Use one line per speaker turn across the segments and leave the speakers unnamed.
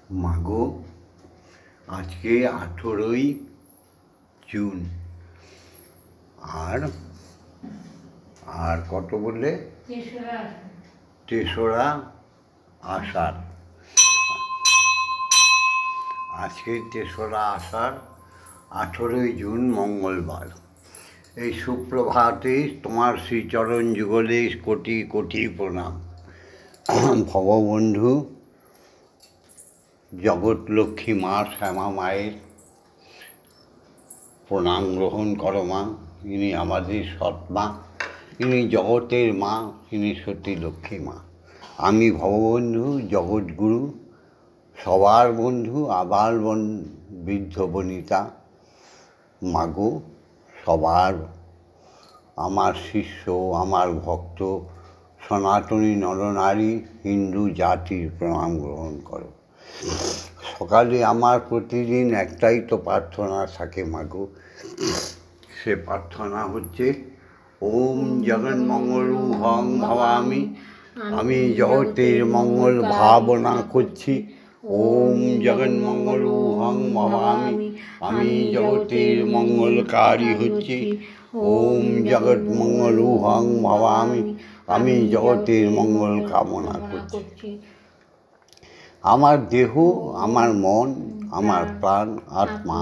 মাগো, আজকে 18ই জুন। আর আর কত বললে? 3রা আষাঢ়। আজকে 3রা আষাঢ়, 18ই জুন, মঙ্গলবার। এই সুপ্রভাতে তোমার শ্রীচরণ যুগলে কোটি কোটি প্রণাম। ভববন্ধু জগৎলক্ষ্মী মা শ্যামা মায়ের প্রণাম গ্রহণ করো মা। ইনি আমাদের সৎমা, ইনি জগতের মা, ইনি সতী লক্ষ্মী মা। আমি ভববন্ধু জগৎগুরু, সবার বন্ধু, আবার বৃদ্ধ বনিতা। মাগো, সবার আমার শিষ্য, আমার ভক্ত, সনাতনী নরনারী, হিন্দু জাতির প্রণাম গ্রহণ করো। সকালে আমার প্রতিদিন একটাই তো প্রার্থনা থাকে মাগো, সে প্রার্থনা হচ্ছে ওম জগন্মঙ্গলং ভাবামি। আমি জগতের মঙ্গল ভাবনা করছি। ওম জগন্মঙ্গলং ভাবামি, আমি জগতের মঙ্গলকারী হচ্ছি। ওম জগৎমঙ্গলং ভাবামি, আমি জগতের মঙ্গল কামনা করছি। আমার দেহ, আমার মন, আমার প্রাণ, আত্মা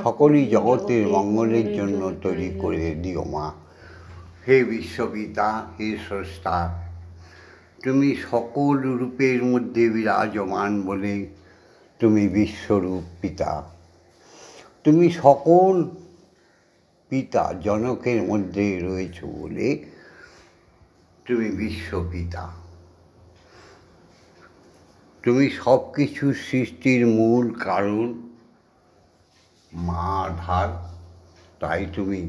সকলই জগতের মঙ্গলের জন্য তৈরি করে দিও মা। হে বিশ্বপিতা, হে স্রষ্টা, তুমি সকল রূপের মধ্যে বিরাজমান বলে তুমি বিশ্বরূপ পিতা। তুমি সকল পিতা জনকের মধ্যে রয়েছ বলে তুমি বিশ্বপিতা। তুমি সব কিছু সৃষ্টির মূল কারণ, মা আধার, তাই তুমি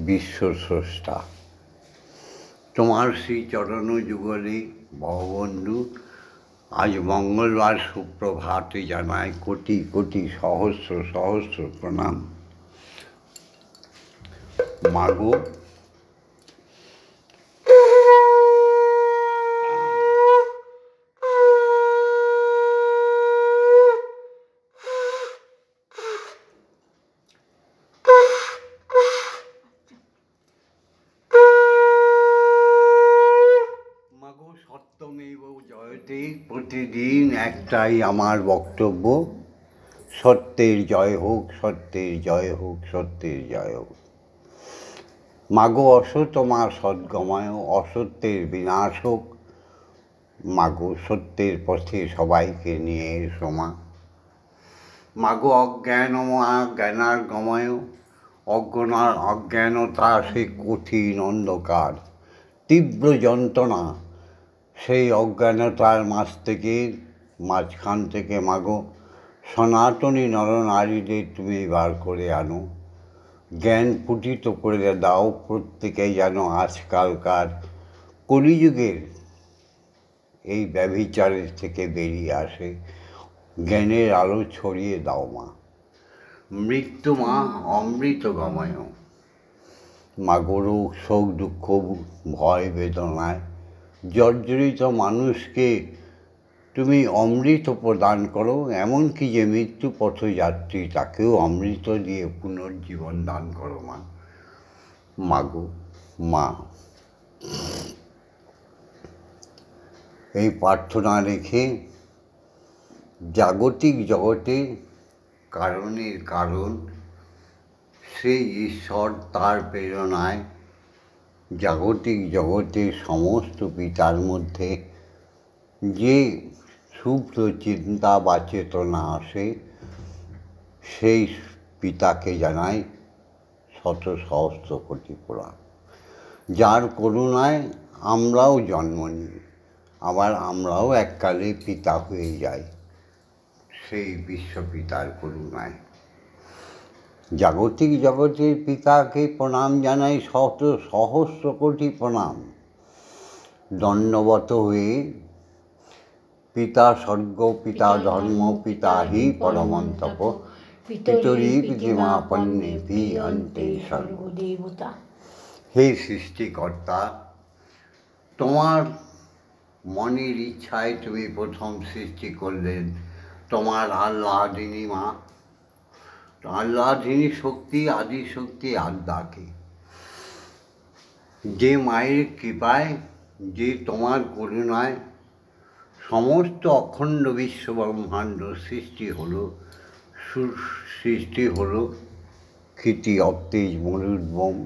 বিশ্বস্রষ্টা। তোমার শ্রীচরণ যুগলে ভববন্ধু আজ মঙ্গলবার সুপ্রভাতে জানায় কোটি কোটি সহস্র সহস্র প্রণাম। মাগো, সত্যমেব জয়তে, প্রতিদিন একটাই আমার বক্তব্য, সত্যের জয় হোক, সত্যের জয় হোক, সত্যের জয় হোক। মাগো অসতমা সদ্গময়, অসত্যের বিনাশ হোক। মাগো সত্যের পথে সবাইকে নিয়ে এসো মা। মাগো অজ্ঞানমা জ্ঞানার গময়, অজ্ঞানতা সে কঠিন অন্ধকার, তীব্র যন্ত্রণা, সেই অজ্ঞানতার মাঝখান থেকে মাগো সনাতনী নরনারীদের তুমি বার করে আনো। জ্ঞান পুটিত করে দাও প্রত্যেকেই যেন আজকালকার কলিযুগের এই ব্যভিচারের থেকে বেরিয়ে আসে। জ্ঞানের আলো ছড়িয়ে দাও মা। মৃত্যু মা অমৃত গময়। মাগো রোগ শোক দুঃখ ভয় বেদনায় জর্জরিত মানুষকে তুমি অমৃত প্রদান করো, এমনকি যে মৃত্যু পথযাত্রী তাকেও অমৃত দিয়ে পুনর্জীবন দান করো মা। মাগো মা, এই প্রার্থনা রেখে জাগতিক জগতে কারণের কারণ সেই ঈশ্বর, তার প্রেরণায় জাগতিক জগতের সমস্ত পিতার মধ্যে যে সুপ্ত চিন্তা বা চেতনা আসে, সেই পিতাকে জানাই শত সহস্র কোটি প্রণাম। যার করুণায় আমরাও জন্ম নিই, আবার আমরাও এককালে পিতা হয়ে যাই, সেই বিশ্বপিতার করুণায়। জাগতিক জগতের পিতাকে প্রণাম জানাই, শত সহস্র কোটি প্রণাম। দণ্ডবত হয়ে পিতা স্বর্গ, পিতা ধর্ম, পিতা হি পরমন্তপ, পিতরি পিতৃমাপন্নে ভি অন্তে সর্বদেবতা। হে সৃষ্টিকর্তা, তোমার মনের ইচ্ছায় তুমি প্রথম সৃষ্টি করলেন তোমার আহ্লাদিনী মা। আহ্লাদিনী শক্তি, আদি শক্তি আদ্যাকে, যে মায়ের কৃপায়, যে তোমার করুণায় সমস্ত অখণ্ড বিশ্ব ব্রহ্মাণ্ড সৃষ্টি হলো, সৃষ্টি হলো ক্ষিতি অবতেজ মরুদ্গম।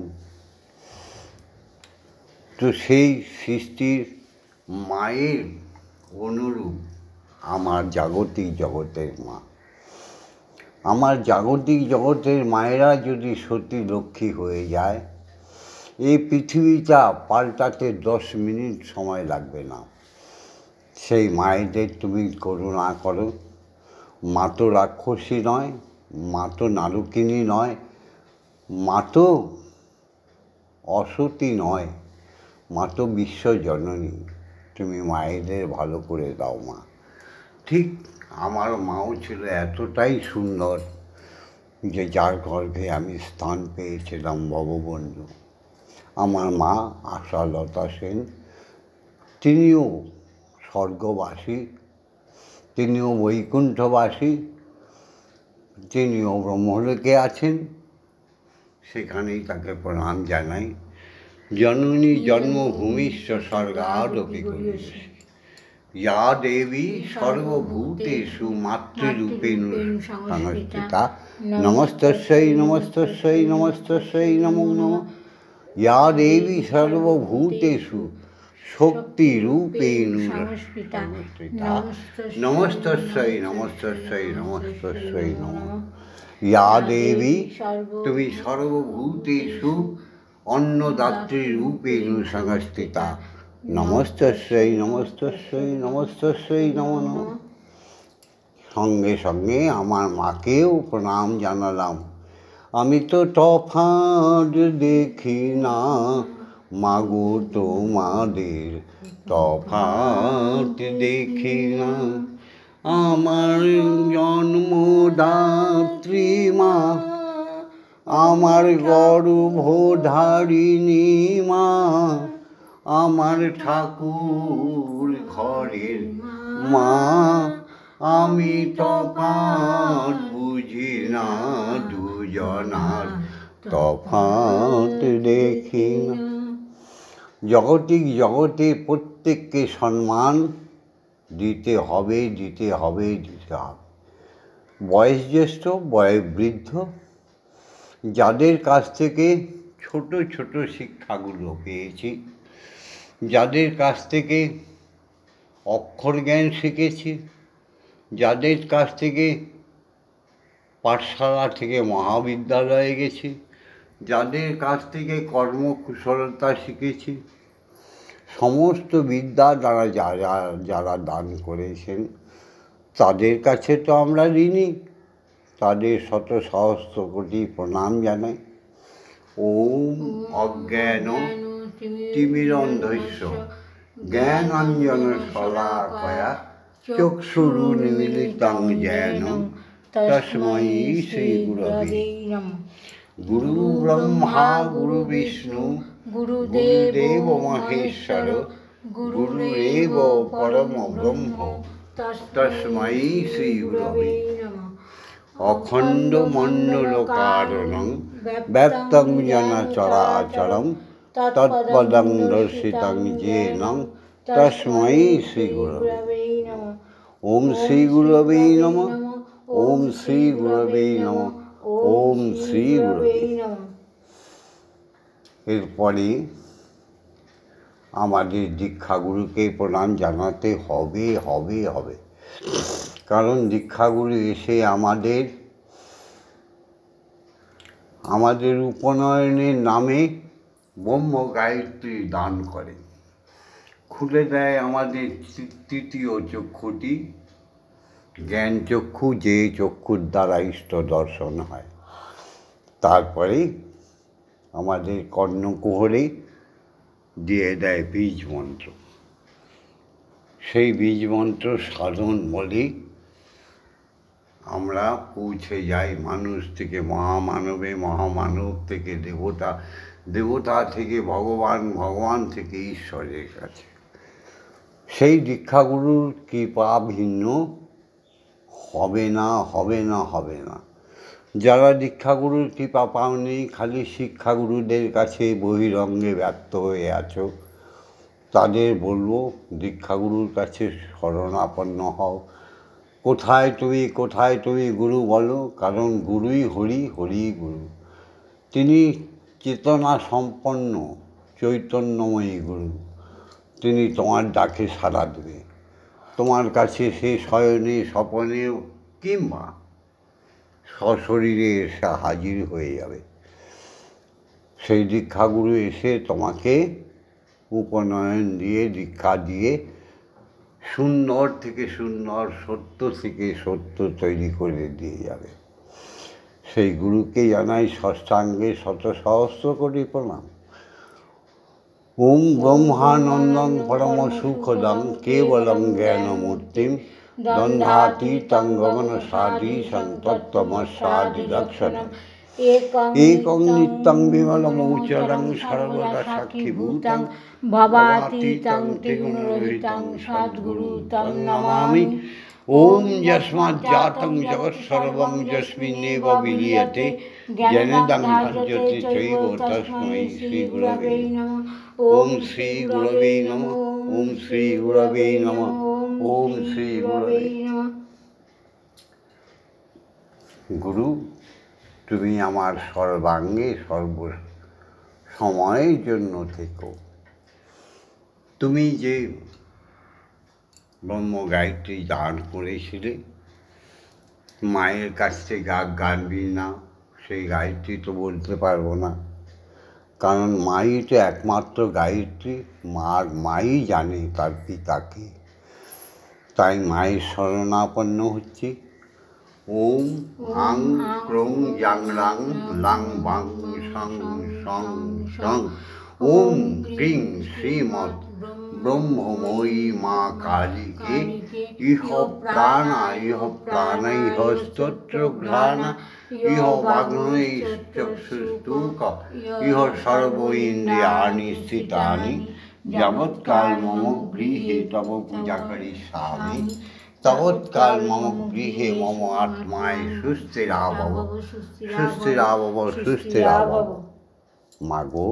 তো সেই সৃষ্টির মায়ের অনুরূপ আমার জাগতিক জগতের মা। আমার জাগতিক জগতের মায়েরা যদি সতী লক্ষ্মী হয়ে যায়, এই পৃথিবীটা পাল্টাতে 10 মিনিট সময় লাগবে না। সেই মায়েদের তুমি করুণা করো। মা তো রাক্ষসী নয়, মা তো নারকিনী নয়, মা তো অসতী নয়, মা তো বিশ্বজননী। তুমি মায়েদের ভালো করে দাও মা। ঠিক আমার মাও ছিল এতটাই সুন্দর যে যার গর্ভে আমি স্থান পেয়েছিলাম ভববন্ধু। আমার মা আশালতা সেন, তিনিও স্বর্গবাসী, তিনিও বৈকুণ্ঠবাসী, তিনিও ব্রহ্মলোকে আছেন, সেখানেই তাকে প্রণাম জানাই। জননী জন্মভূমিশ্চ স্বর্গাদপি গরীয়সী, ইয়া দেবী সর্বভূতেষু মাতৃরূপেণ সংস্থিতা, নমস্তস্যৈ নমস্তস্যৈ নমস্তস্যৈ নমো নমঃ। ইয়া দেবী সর্বভূতেষু শক্তিরূপেণ সংস্থিতা, নমস্তস্যৈ নমস্তস্যৈ নমস্তস্যৈ নমঃ। ইয়া দেবী, তুমি সর্বভূতেষু অন্নদাত্রীরূপেণ সংস্থিতা, নমস্তস্যৈ নমস্তস্যৈ নমস্তস্যৈ নমো নমঃ। সঙ্গে সঙ্গে আমার মাকেও প্রণাম জানালাম। আমি তো তফাৎ দেখি না মাগো তোমাদের, তফাৎ দেখি না। আমার জন্মদাত্রী মা, আমার গর্ভধারিণী মা, আমার ঠাকুর ঘরের মা। আমি তফাৎ বুঝি না, দুজনার তফাৎ দেখি না। জাগতিক জগতে প্রত্যেককে সম্মান দিতে হবে, দিতে হবে, দিতে হবে। বয়স জ্যেষ্ঠ, বয়স বৃদ্ধ, যাদের কাছ থেকে ছোট ছোট শিক্ষাগুলো পেয়েছি, যাদের কাছ থেকে অক্ষর জ্ঞান শিখেছি, যাদের কাছ থেকে পাঠশালা থেকে মহাবিদ্যালয়ে গেছি, যাদের কাছ থেকে কর্মকুশলতা শিখেছি, সমস্ত বিদ্যা দ্বারা যারা দান করেছেন তাদের কাছে তো আমরা ঋণী। তাদের শত সহস্র কোটি প্রণাম জানাই। ওম অজ্ঞান তিমিরন্ধস্য জ্ঞানাঞ্জন শলাকয়া চক্ষুরুন্মিলিতং জ্ঞান তস্मै শ্রীগুরবে নমঃ। গুরু ব্রহ্মা গুরু বিষ্ণু গুরুদেব মহেশ্বর, গুরুরেব পরম ব্রহ্ম তস্मै শ্রীগুরবে নমঃ। অখণ্ড মণ্ডল কারণং ব্যক্তং যেন চরাচরং তৎপদং দর্শিতং যেন তস্मै শ্রীগুরবে নমঃ। ওম শ্রীগুরবে নমঃ। ওম শ্রীগুরবে নমঃ। ওম শ্রীগুরবে নমঃ। এরপরে আমাদের দীক্ষাগুরুকে প্রণাম জানাতে হবে হবে হবে। কারণ দীক্ষাগুরু এসে আমাদের উপনয়নের নামে ব্রহ্ম গায়ত্রী দান করে, খুলে দেয় আমাদের তৃতীয় চক্ষুটি, জ্ঞান চক্ষু, যে চক্ষুর দ্বারা ইষ্ট দর্শন হয়। তারপরে আমাদের কর্ণকুহরে দিয়ে দেয় বীজ মন্ত্র। সেই বীজ মন্ত্র সাধন বলে আমরা পৌঁছে যাই মানুষ থেকে মহামানবে, মহামানব থেকে দেবতা, দেবতা থেকে ভগবান, ভগবান থেকে ঈশ্বরের কাছে। সেই দীক্ষাগুরুর কৃপা ভিন্ন হবে না, হবে না, হবে না। যারা দীক্ষাগুরুর কৃপা পাওনি, খালি শিক্ষাগুরুদের কাছে বহিরঙ্গে ব্যক্ত হয়ে আছো, তাদের বলবো দীক্ষাগুরুর কাছে শরণাপন্ন হও। কোথায় তুমি গুরু বলো, কারণ গুরুই হরি, হরি গুরু। তিনি চেতনা সম্পন্ন চৈতন্যময়ী গুরু। তিনি তোমার ডাকে সাড়া দেবে। তোমার কাছে সে শয়নে স্বপনে কিংবা সশরীরে এসে হাজির হয়ে যাবে। সেই দীক্ষাগুরু এসে তোমাকে উপনয়ন দিয়ে, দীক্ষা দিয়ে সুন্দর থেকে সুন্দর, সত্য থেকে সত্য তৈরি করে দিয়ে যাবে। সেই গুরুকে জানাই ষষ্ঠাঙ্গে শত সহস্র কোটি প্রণাম। ওম ব্রহ্মানন্দং পরম সুখদং কেবলং জ্ঞানমূর্তিম দ্বন্দ্বাতীতং গগনসাদীশং তত্ত্বমস্যাদিলক্ষণম একং নিত্যং বিমলমৌচরং সর্বদা সাক্ষীভূতং ভবাতীতং ত্রিগুণরহিতং সদ্গুরুতং নমামি। ওম যস্মাজ্জাতং জগৎসর্বং যস্মিন্নেব বিলীয়তে জ্ঞানেদং ভজ্যতে চৈব তস্मै শ্রীগুরবে নমঃ। ওম শ্রী গুরবে নমঃ। ওম শ্রী গুরবে নমঃ। ওম শ্রী গুরবে নমঃ। গুরু, তুমি আমার সর্বাঙ্গে সর্ব সময়ের জন্য থেকো। তুমি যে ব্রহ্ম গায়ত্রী দান করেছিলে, মায়ের কাছ থেকে গানবি না, সেই গায়ত্রী তো বলতে পারবো না, কারণ মাই তো একমাত্র গায়ত্রী। মাই জানে তার পিতাকে, তাই মায়ের শরণাপন্ন হচ্ছি। ওম আং ক্রং ইয়াং রাং লাং বাং সং সং সং। ওম ক্রিং শ্রীমৎ ব্রহ্মময়ী মা কালীকে ইহ প্রাণা ইহ স্তোত্রঘ্রাণা ইহ বাগ্নৈশ্চক্ষুস্তূক ইহ সর্ব ইন্দ্রিয়াণি স্থিতানি যাবৎকাল মম গৃহে তব পূজা করিষ্যামি তাবৎকাল মম গৃহে মম আত্মায় সুস্থিরাভব সুস্থিরাভব সুস্থিরাভব। মাগো,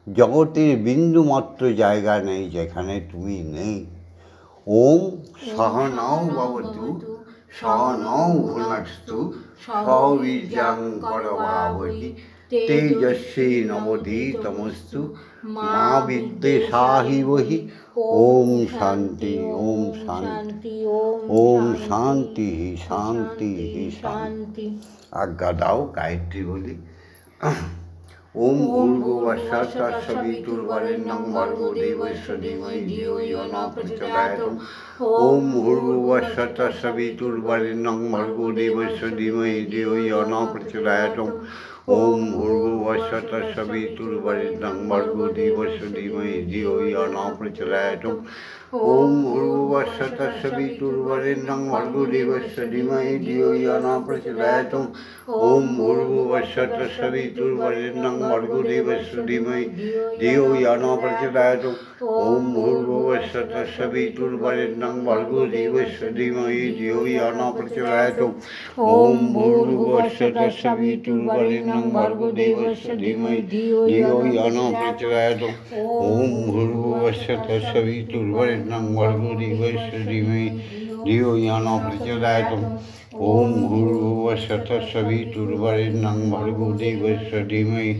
জগতের বিন্দুমাত্র জায়গা নেই যেখানে তুমি নেই। ওম সহনৌ ভবতু সহনৌ ভুনস্তু সহবীর্যং করভাবহি তেজস্বী নবধীতমস্তু মা বিদ্বেষাহিবহি। ওম শান্তি, ওম শান্তি, ওম শান্তি, শান্তি, শান্তি। আজ্ঞা দাও গায়ত্রী বলি। ওম ভূর্ভুবঃ স্বঃ সবিতুর্বরেণ্যং ভর্গো দেবস্য ধীমহি ধিয়ো ইয়ো ন প্রচোদয়াৎ। ওম ভূর্ভুবঃ স্বঃ সবিতুর্বরেণ্যং ভর্গো দেবস্য ধীমহি ধিয়ো ইয়ো ন প্রচোদয়াৎ। ওম ভূর্ভুবঃ স্বঃ সবিতুর্বরেণ্যং ভর্গো দেবস্য ধীমহি ধিয়ো ইয়ো ন প্রচোদয়াৎ। ওম ভূর্ভুবঃ স্বঃ সবিতুর্বরেণ্যং ভর্গো দেবস্য ধীমহি ধিয়ো ইয়ো ন প্রচোদয়াৎ। ওম ভূর্ভুবঃ স্বঃ সবিতুর্বরেণ্যং ভর্গো দেবস্য ধীমহি ধিয়ো ইয়ো ন প্রচোদয়াৎ। ওম ভূর্ভুবঃ স্বঃ সবিতুর্বরেণ্যং ভর্গো দেবস্য ধীমহি ধিয়ো ইয়ো ন প্রচোদয়াৎ। ওম ভূর্ভুবঃ স্বঃ সবিতুর্বরেণ্যং ভর্গো দেবস্য ধীমহি ধিয়ো ইয়ো ন প্রচোদয়াৎ। ওম ভূর্ভুবঃ স্বঃ সবিতুর্বরেণ্যং ভর্গো দেবস্য ধীমহি ধিয়ো ইয়ো ন প্রচোদয়াৎ। ওম ভূর্ভুবঃ স্বঃ সবিতুর্বরেণ্যং ভর্গো দেবস্য ধীমহি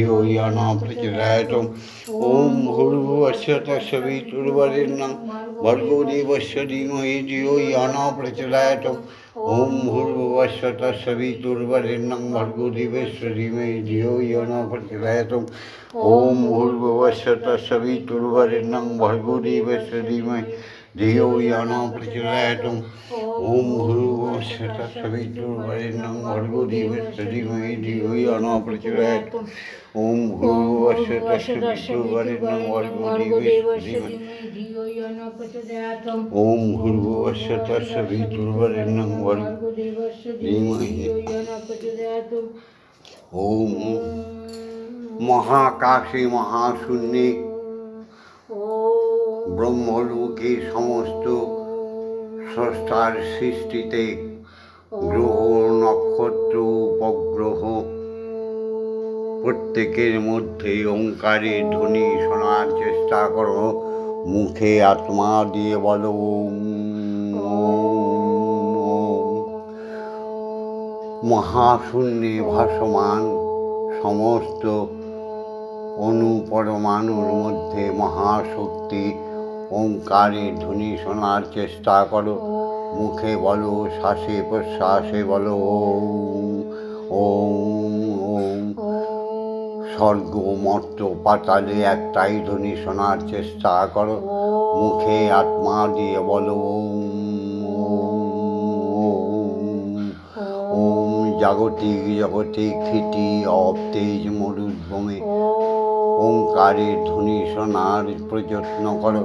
ধিয়ো ইয়ো ন প্রচোদয়াৎ। ওম ভূর্ভুবঃ স্বঃ সবিতুর্বরেণ্যং ভর্গো দেবস্য ধীমহি ধিয়ো ইয়ো ন প্রচোদয়াৎ। ওম ভূর্ভুবঃ স্বঃ সবিতুর্বরেণ্যং ভর্গো দেবস্য ধীমহি ধিয়ো ইয়ো ন প্রচোদয়াৎ। ওম ভূর্ভুবঃ স্বঃ সবিতুর্বরেণ্যং ভর্গো দেবস্য ধীমহি ধিয়ো ইয়ো ন প্রচোদয়াৎ। ওম ভূর্ভুবঃ স্বঃ সবিতুর্বরেণ্যং ভর্গো দেবস্য ধীমহি ধিয়ো ইয়ো ন প্রচোদয়াৎ। ওম ভূর্ভুবঃ স্বঃ সবিতুর্বরেণ্যং ভর্গো দেবস্য ধীমহি ধিয়ো ইয়ো ন প্রচোদয়াৎ। ওম ভূর্ভুবঃ স্বঃ সবিতুর্বরেণ্যং ভর্গো দেবস্য ধীমহি ধিয়ো ইয়ো ন প্রচোদয়াৎ। ওম মহাকাশে মহাশূন্যে ব্রহ্মলোকে সমস্ত স্রষ্টার সৃষ্টিতে গ্রহ নক্ষত্র উপগ্রহ প্রত্যেকের মধ্যে ওঙ্কারের ধ্বনি শোনার চেষ্টা করো। মুখে আত্মা দিয়ে বলো ওম ওম। মহাশূন্যে ভাসমান সমস্ত অনুপরমাণুর মধ্যে মহাশক্তি ওঙ্কারের ধ্বনি শোনার চেষ্টা করো। মুখে বলো, শ্বাসে প্রশ্বাসে বলো ওম ওম ওম। স্বর্গ মর্ত পাতালে একটাই ধ্বনি শোনার চেষ্টা করো। মুখে আত্মা দিয়ে বলো ওম ওম ওম। জাগতিক জগতে খ্যাতি অব তেজ মরুদ্গমে ওঙ্কারের ধ্বনি শোনার প্রযত্ন করো।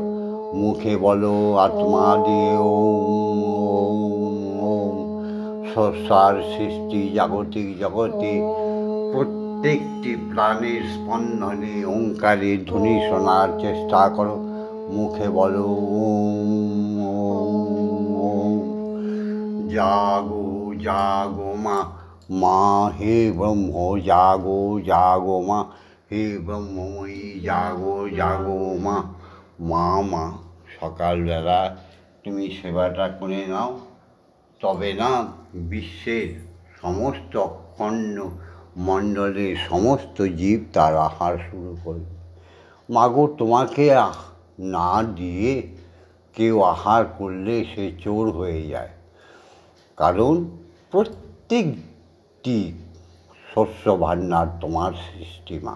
মুখে বলো আত্মা দিয়ে ওম ওম ওম। স্রষ্টার সৃষ্টি জাগতিক জগতে প্রত্যেকটি প্রাণের স্পন্দনে ওঙ্কারের ধ্বনি শোনার চেষ্টা করো। মুখে বলো ওম ওম ওম। জাগো জাগো মা, মা হে ব্রহ্ম জাগো জাগো মা, হে ব্রহ্মময়ী জাগো জাগো মা। মা মা সকালবেলা তুমি সেবাটা করে নাও, তবে না বিশ্বের সমস্ত খণ্ড মণ্ডলের সমস্ত জীব তার আহার শুরু করবে। মাগো তোমাকে না দিয়ে কেউ আহার করলে সে চোর হয়ে যায়, কারণ প্রত্যেকটি শস্য ভাণ্ডার তোমার সৃষ্টি মা।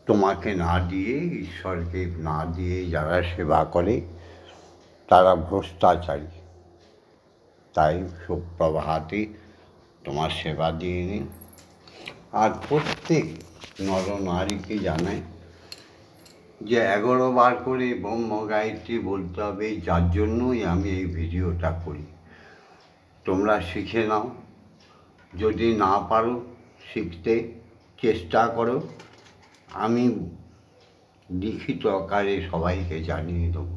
তোমাকে না দিয়ে, ঈশ্বরকে না দিয়ে যারা সেবা করে তারা ভ্রষ্টাচারী। তাই সুপ্রভাতে তোমার সেবা দিয়ে নিন। আর প্রত্যেক নরনারীকে জানাই যে 11 বার করে ব্রহ্ম গায়ত্রী বলতে হবে, যার জন্যই আমি এই ভিডিওটা করি। তোমরা শিখে নাও, যদি না পারো শিখতে চেষ্টা করো, আমি লিখিত আকারে সবাইকে জানিয়ে দেবো।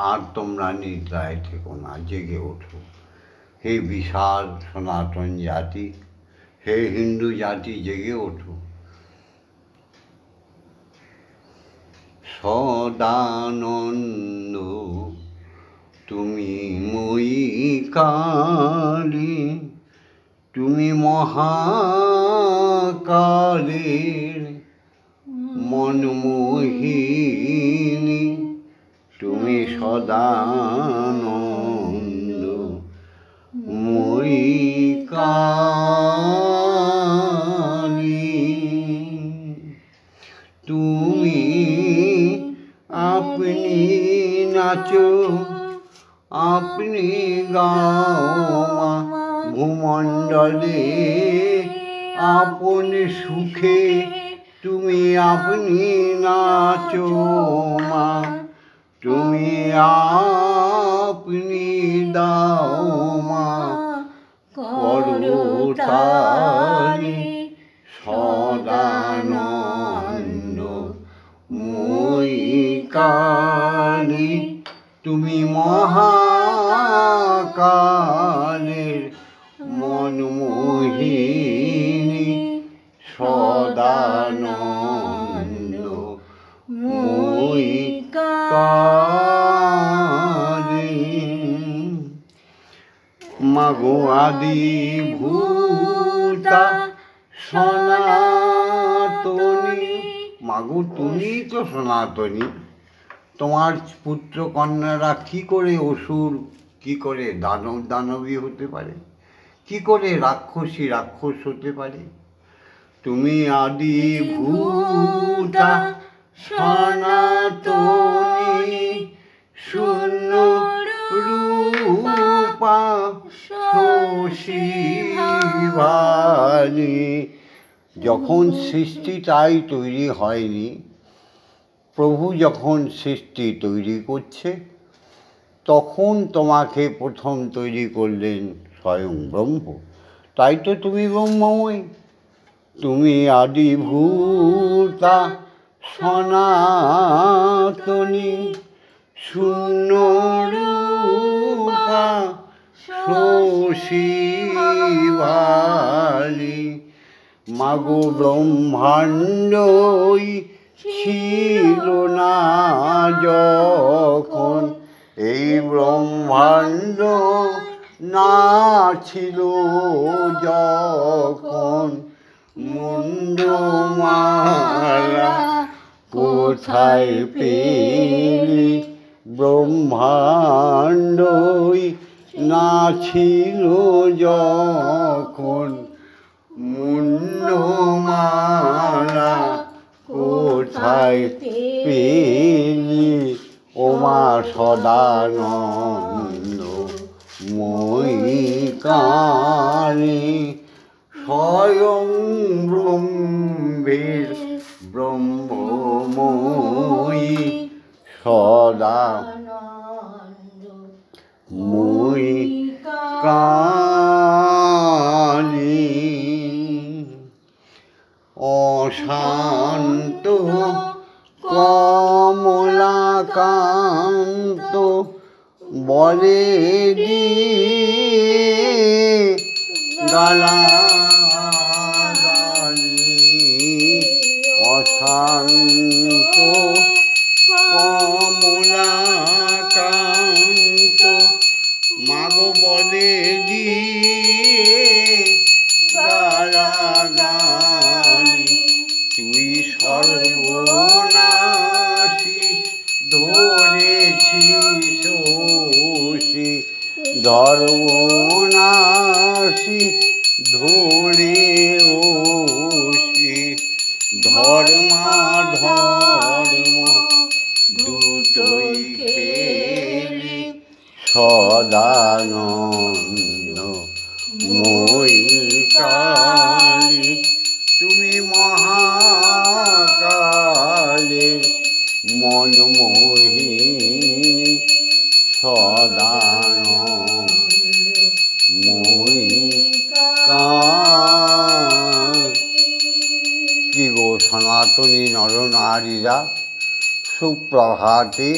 আর তোমরা নিদ্রায় থেকো না, জেগে ওঠো। হে বিশাল সনাতন জাতি, হে হিন্দু জাতি, জেগে ওঠো। সদানন্দ তুমি মই কালী, তুমি মহাকালের মনমোহিনী, তুমি সদানন্দ মই কালী। তুমি আপনি নাচো, আপনি গাও মা, ভূমণ্ডলে আপন সুখে তুমি আপনি নাচো মা। তুমি আপনি দাও মা করতালি, সদানন্দ মই কালী, তুমি মহাকালের মনমোহিনী, সদানন্দ মই কালী। মাগো আদি ভূতা সনাতনী, মাগো তুমি তো সনাতনী। তোমার পুত্র কন্যারা কি করে অসুর, কি করে দানবী হতে পারে, কি করে রাক্ষসী রাক্ষস হতে পারে? তুমি আদি ভূতা সনাতনী, শূন্য রূপা শশীভানি। যখন সৃষ্টিটাই তৈরি হয়নি, প্রভু যখন সৃষ্টি তৈরি করছে, তখন তোমাকে প্রথম তৈরি করলেন স্বয়ং ব্রহ্ম। তাই তো তুমি ব্রহ্মময়। তুমি আদিভূতা সনাতনী শূন্য রূপা শশীভালি মাগো ব্রহ্মাণ্ডই ছিল না যখন, এই ব্রহ্মাণ্ড না ছিল যখন, মুন্ডমালা কোথায় পেলি? ব্রহ্মাণ্ডই না ছিল যখন, মুন্ডমালা কোথায় পেলি? ওমা সদানন্দ মই কালী স্বয়ং ব্রহ্মের ব্রহ্মময়ী সদানন্দময়ী কালী। অশান্ত কমলাকান্ত বলে গালাগালি, অশান্ত কমলাকান্ত মাগো বলে গালাগালি, তুই সর্বনাশী ধরেছিস শোষী, সর্বনাশী ধরে ওষি, ধর্ম দুটোই খেলি সদানন্দ মই কালী। তুমি মহাকালের মনমোহিনী সদানন্দময়ী কালী। কি গো সনাতনী নরনারীরা, সুপ্রভাতে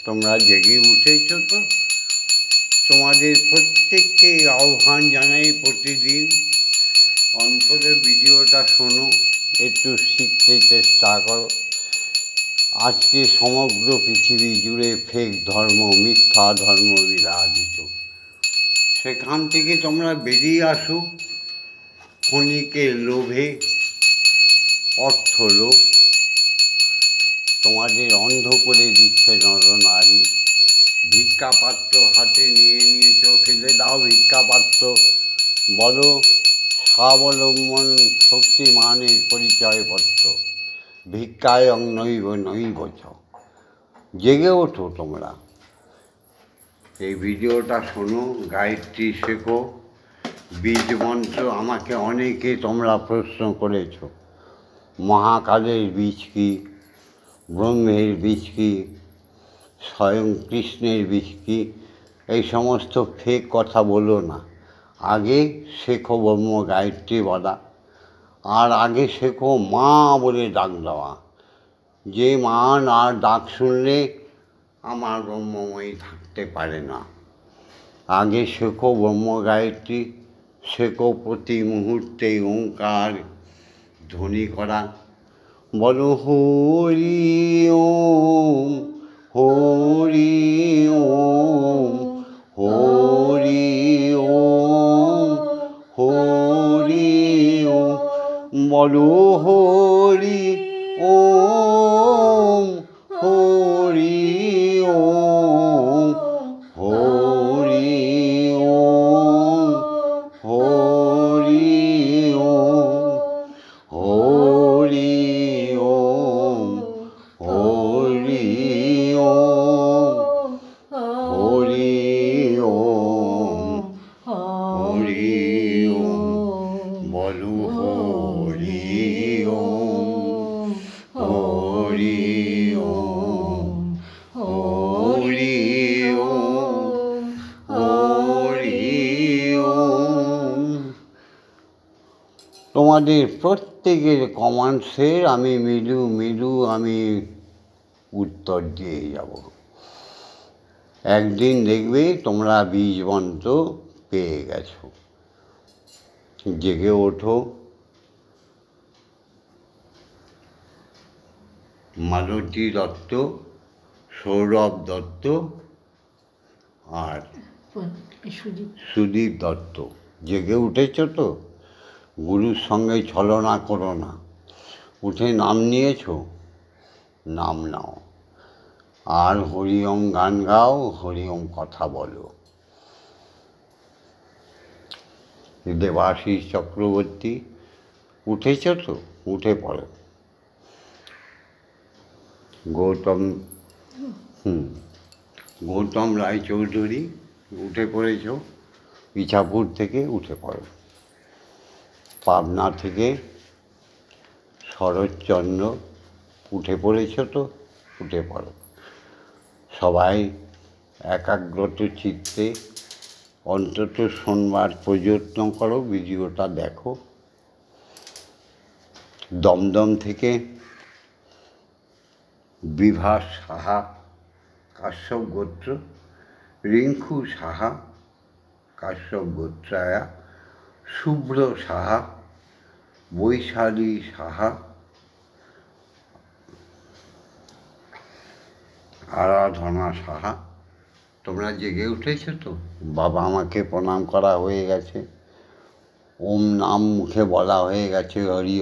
তোমরা জেগে উঠেছ তো? তোমাদের প্রত্যেককে আহ্বান জানাই প্রতিদিন অন্তত ভিডিওটা শোনো, একটু শিখতে চেষ্টা করো। আজকে সমগ্র পৃথিবী জুড়ে ফেক ধর্ম, মিথ্যা ধর্ম বিরাজিত। সেখান থেকে তোমরা বেরিয়ে আসো। ক্ষণিকের লোভে, অর্থ লোভ তোমাদের অন্ধ করে দিচ্ছে নরনারী। ভিক্ষাপাত্র হাতে নিয়ে নিয়েছ, ফেলে দাও ভিক্ষাপাত্র। বলো স্বাবলম্বন শক্তিমানের পরিচয়পত্র। ভিক্ষায়ং নৈব নৈব চ। জেগে ওঠো তোমরা। এই ভিডিওটা শোনো, গায়ত্রী শেখো, বীজ মন্ত্র। আমাকে অনেকে তোমরা প্রশ্ন করেছ মহাকালের বীজ কী, ব্রহ্মের বীজ কী, স্বয়ং কৃষ্ণের বীজ কী। এই সমস্ত ফেক কথা বলো না। আগে শেখো ব্রহ্ম গায়ত্রী বলা, আর আগে শেখো মা বলে ডাক দেওয়া। যে মা না ডাক শুনলে আমার ব্রহ্মময়ী থাকতে পারে না। আগে শেখো ব্রহ্ম গায়ত্রী, শেখো প্রতি মুহূর্তে ওঙ্কার ধ্বনি করা। বলো হরি ওম, হরি ওম, হরি ওম, হরি ওম। বলো হরি ওম, হরি ওম, হরি ওম, হরি ওম, হরি ওম, হরি ওম, হরি ওম, হরি ওম। বলো হরি তোমাদের প্রত্যেকের কমেন্টসের আমি মৃদু আমি উত্তর দিয়ে যাব। একদিন দেখবে তোমরা বীজ মন্ত্র পেয়ে গেছো। জেগে ওঠো। মালতী দত্ত, সৌরভ দত্ত আর সুদীপ দত্ত, জেগে উঠেছ তো? গুরুর সঙ্গে ছলনা করো না। উঠে নাম নিয়েছো, নাম নাও, আর হরিওম গান গাও, হরিওম কথা বলো। দেবাশিস চক্রবর্তী, উঠেছ তো? উঠে পড়ো। গৌতম রায়চৌধুরী, উঠে পড়েছ। ইছাপুর থেকে উঠে পড়ো। পাবনা থেকে শরৎচন্দ্র, উঠে পড়েছ তো? উঠে পড়ো। সবাই একাগ্রত চিত্তে অন্তত শোনবার প্রযত্ন করো, ভিডিওটা দেখো। দমদম থেকে বিভাস সাহা, কাশ্যপ গোত্র, রিঙ্কু সাহা, কাশ্যপ গোত্রায়া, শুভ্র সাহা, বৈশালী সাহা, আরাধনা সাহা। তোমরা জেগে উঠেছ তো? বাবা আমাকে প্রণাম করা হয়ে গেছে, ওম নাম মুখে বলা হয়ে গেছে, হরি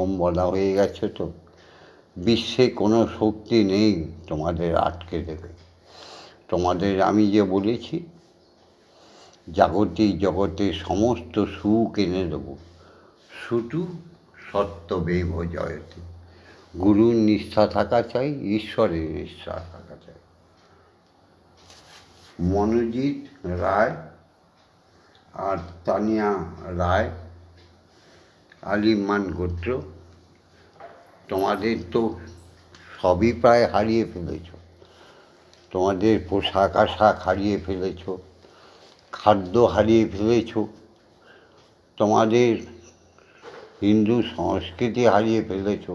ওম বলা হয়ে গেছে তো? বিশ্বে কোনো শক্তি নেই তোমাদের আটকে দেবে। তোমাদের আমি যে বলেছি, জাগতিক জগতে সমস্ত সুখ এনে দেব, শুধু সত্যমেব জয়তে। গুরুর নিষ্ঠা থাকা চাই, ঈশ্বরের নিষ্ঠা থাকা চাই। মনোজিৎ রায় আর তানিয়া রায়, আলিমান গোত্র, তোমাদের তো সবই প্রায় হারিয়ে ফেলেছ। তোমাদের পোশাক আশাক হারিয়ে ফেলেছ, খাদ্য হারিয়ে ফেলেছ, তোমাদের হিন্দু সংস্কৃতি হারিয়ে ফেলেছ।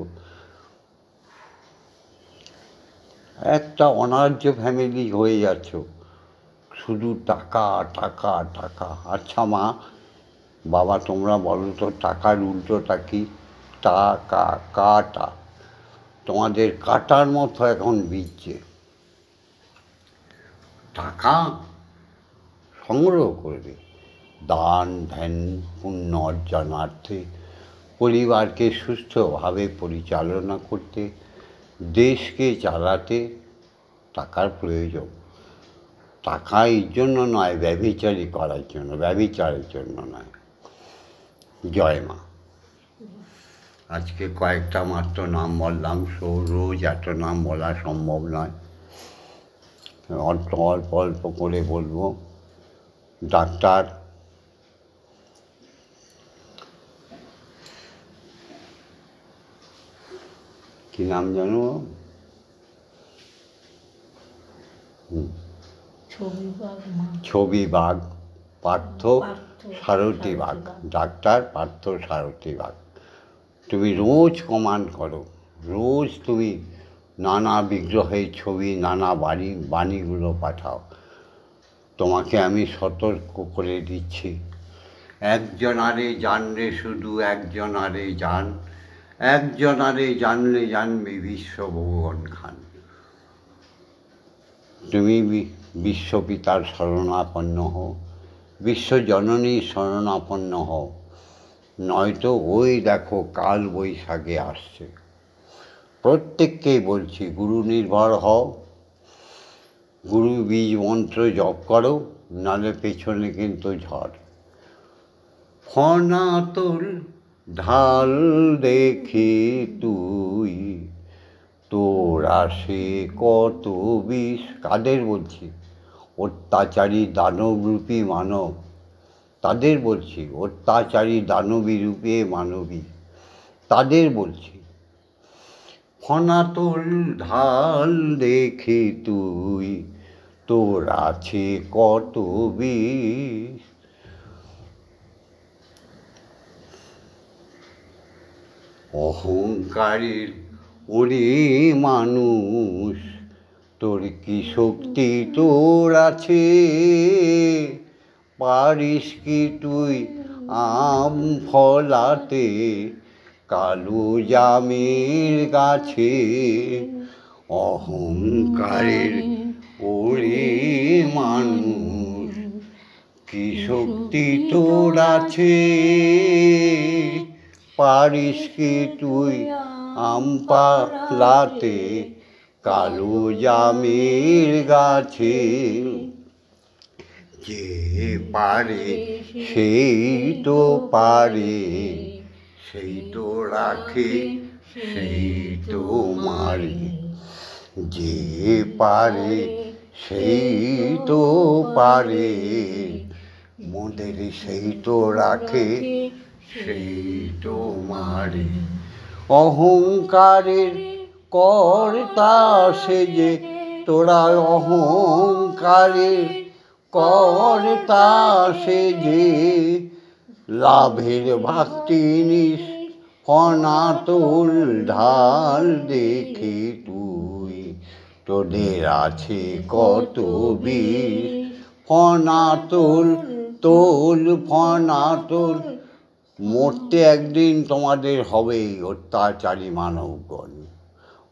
একটা অনার্য ফ্যামিলি হয়ে যাচ্ছ, শুধু টাকা টাকা টাকা। আচ্ছা মা বাবা, তোমরা বলো তো টাকার উল্টোটা কি? টাকা, কাটা। তোমাদের কাটার মতো এখন বিচ্ছে। টাকা সংগ্রহ করবে দান ধ্যান পুণ্য অর্জনার্থে, পরিবারকে সুস্থভাবে পরিচালনা করতে, দেশকে চালাতে টাকার প্রয়োজন। টাকা এই জন্য নয়, ব্যভিচারী করার জন্য, ব্যভিচারের জন্য নয়। জয় মা। আজকে কয়েকটা মাত্র নাম বললাম, রোজ এত নাম বলা সম্ভব নয়, অল্প অল্প অল্প করে বলবো। ডাক্তার কি নাম জানো? ছবি বাগ, পার্থ সারথী বাগ, ডাক্তার পার্থ সারথী বাগ। তুমি রোজ কমান্ড করো, রোজ তুমি নানা বিগ্রহের ছবি, নানা বাণীগুলো পাঠাও। তোমাকে আমি সতর্ক করে দিচ্ছি, একজনারে জানলে শুধু একজনারে জান, একজনারে জানলে জানবে বিশ্বভুবন খান। তুমি বিশ্বপিতার শরণাপন্ন হও, বিশ্বজননীর শরণাপন্ন হও, নয়তো ওই দেখো কাল বৈশাখে আসছে। প্রত্যেককেই বলছি, গুরু নির্ভর হও, গুরু বীজ মন্ত্র জপ করো, নালে পেছনে কিন্তু ঝড়। ফনা তোর ঢাল দেখি তুই, তোর আসে কত বিষ। কাদের বলছি? অত্যাচারী দানবরূপী মানব, তাদের বলছি। অত্যাচারী দানবী রূপে মানবী, তাদের বলছি। ফনা তোর ঢাল দেখি তুই, তোর আছে কত বিষ। অহংকারের ওরে মানুষ, তোর কি শক্তি তোর আছে? পারিস কি তুই আম ফলাতে কালো জামের গাছে? অহংকারের ওরে মানুষ, কি শক্তি তোর আছে? পারিস কি তুই আম ফলাতে কালো জামের গাছে? যে পারে সেই তো পারে, সেই তো রাখে, সেই তো মারে। যে পারে সেই তো পারে, মোদের সেই তো রাখে, সেই তো মারে। অহংকারের কর্তা সেজে তোরা, অহংকারের কর্তা সেজে লাভের ভাক্তি নিস অনাতুল ঢাল দেখে তুই। তোদের আছে কত বিষ ফনাতুল তোল ফনাতুল। মরতে একদিন তোমাদের হবেই অত্যাচারী মানবগণ,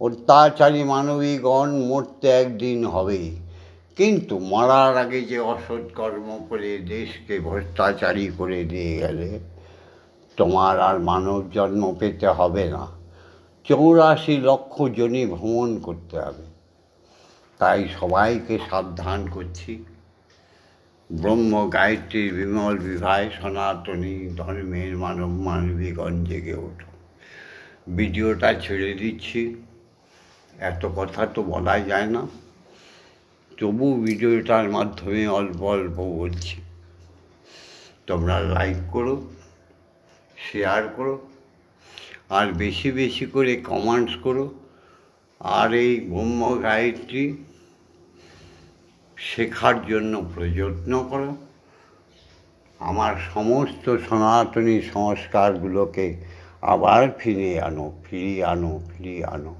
অত্যাচারী মানবীগণ মরতে একদিন হবেই। কিন্তু মরার আগে যে অসৎ কর্ম করে দেশকে ভ্রষ্টাচারী করে দিয়ে গেলে তোমার আর মানব জন্ম পেতে হবে না, 84 লক্ষ জনি ভ্রমণ করতে হবে। তাই সবাইকে সাবধান করছি, ব্রহ্ম গায়ত্রীর বিমল বিভায় সনাতনী ধর্মের মানবীগণ জেগে ওঠো। ভিডিওটা ছেড়ে দিচ্ছি, এত কথা তো বলাই যায় না, তবু ভিডিওটার মাধ্যমে অল্প অল্প বলছি। তোমরা লাইক করো, শেয়ার করো, আর বেশি বেশি করে কমেন্টস করো। আর এই ব্রহ্ম গায়ত্রী শেখার জন্য প্রযত্ন করো। আমার সমস্ত সনাতনী সংস্কারগুলোকে আবার ফিরিয়ে আনো।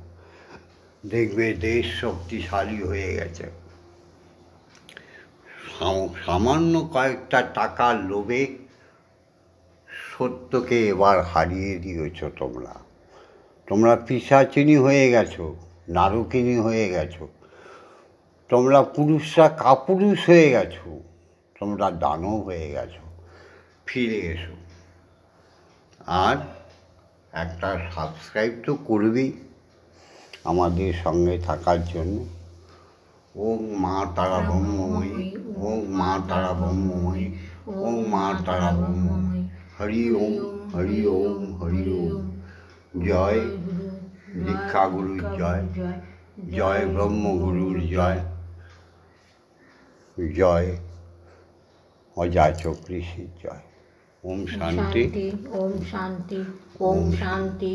দেখবে দেশ শক্তিশালী হয়ে গেছে। সামান্য কয়েকটা টাকার লোভে সত্যকে এবার হারিয়ে দিয়েছ তোমরা পিশাচিনী হয়ে গেছো, নারকিনী হয়ে গেছো, তোমরা পুরুষরা কাপুরুষ হয়ে গেছো, তোমরা দানব হয়ে গেছো। ফিরে এসো, আর একটা সাবস্ক্রাইব তো করবেই আমাদের সঙ্গে থাকার জন্য। ওম মা তারা ব্রহ্মময়ী, ওম মা তারা ব্রহ্মময়ী, ওম মা তারা ব্রহ্মময়ী। হরি ওম, হরি ওম, হরি ওম। জয় দীক্ষাগুরুর জয়, জয় ব্রহ্মগুরুর জয়, জয় অযাচক ঋষির জয়। ওম শান্তি,
ওম শান্তি, ওম শান্তি।